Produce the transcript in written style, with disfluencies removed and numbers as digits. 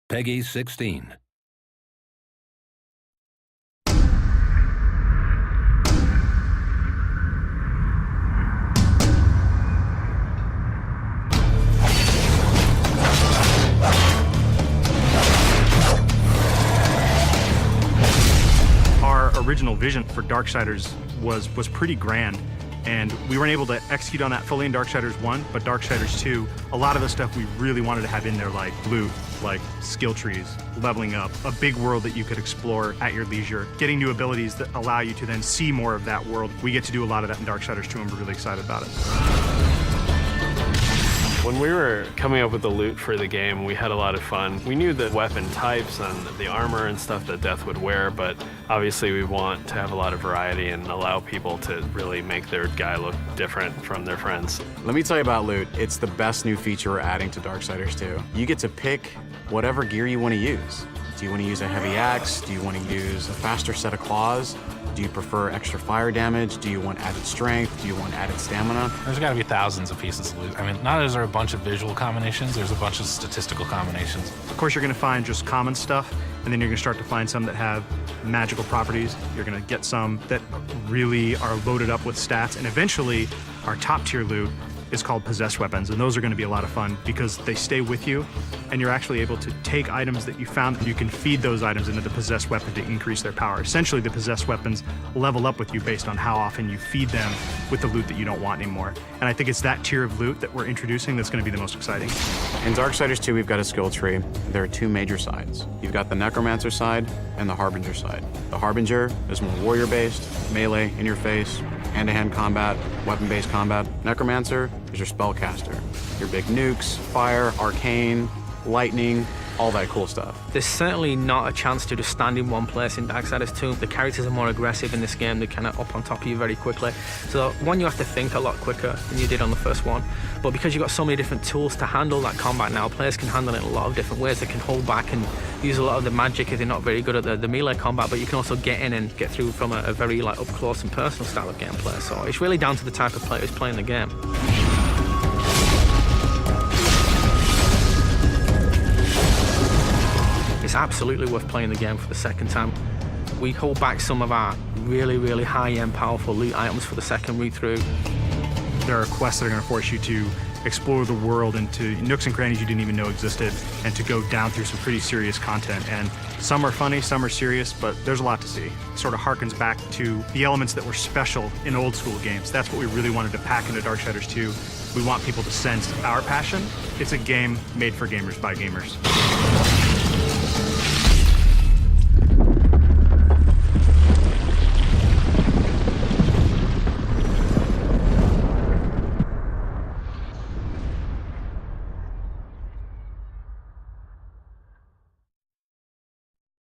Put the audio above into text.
Peggy 16. Our original vision for Darksiders was pretty grand, and we weren't able to execute on that fully in Darksiders 1, but Darksiders 2, a lot of the stuff we really wanted to have in there, like loot, like skill trees, leveling up, a big world that you could explore at your leisure, getting new abilities that allow you to then see more of that world. We get to do a lot of that in Darksiders 2, and we're really excited about it. When we were coming up with the loot for the game, we had a lot of fun. We knew the weapon types and the armor and stuff that Death would wear, but obviously we want to have a lot of variety and allow people to really make their guy look different from their friends. Let me tell you about loot. It's the best new feature we're adding to Darksiders 2. You get to pick whatever gear you want to use. Do you want to use a heavy axe? Do you want to use a faster set of claws? Do you prefer extra fire damage? Do you want added strength? Do you want added stamina? There's got to be thousands of pieces of loot. I mean, not only is there a bunch of visual combinations, there's a bunch of statistical combinations. Of course, you're going to find just common stuff, and then you're going to start to find some that have magical properties. You're going to get some that really are loaded up with stats, and eventually, our top tier loot is called possessed weapons, and those are going to be a lot of fun because they stay with you, and you're actually able to take items that you found, and you can feed those items into the possessed weapon to increase their power. Essentially, the possessed weapons level up with you based on how often you feed them with the loot that you don't want anymore. And I think it's that tier of loot that we're introducing that's going to be the most exciting. In Darksiders 2, we've got a skill tree. There are two major sides. You've got the Necromancer side and the Harbinger side. The Harbinger is more warrior-based, melee, in-your-face, hand-to-hand combat, weapon-based combat. Necromancer is your spellcaster. Your big nukes, fire, arcane, lightning, all that cool stuff. There's certainly not a chance to just stand in one place in Darksiders 2. The characters are more aggressive in this game. They're kind of up on top of you very quickly. So one, you have to think a lot quicker than you did on the first one. But because you've got so many different tools to handle that combat now, players can handle it in a lot of different ways. They can hold back and use a lot of the magic if they're not very good at the melee combat, but you can also get in and get through from a very up close and personal style of gameplay. So it's really down to the type of player who's playing the game. It's absolutely worth playing the game for the second time. We hold back some of our really high-end powerful loot items for the second read through. There are quests that are going to force you to explore the world into nooks and crannies you didn't even know existed, and to go down through some pretty serious content. And some are funny, some are serious, but there's a lot to see. It sort of harkens back to the elements that were special in old school games. That's what we really wanted to pack into Darksiders 2. We want people to sense our passion. It's a game made for gamers by gamers.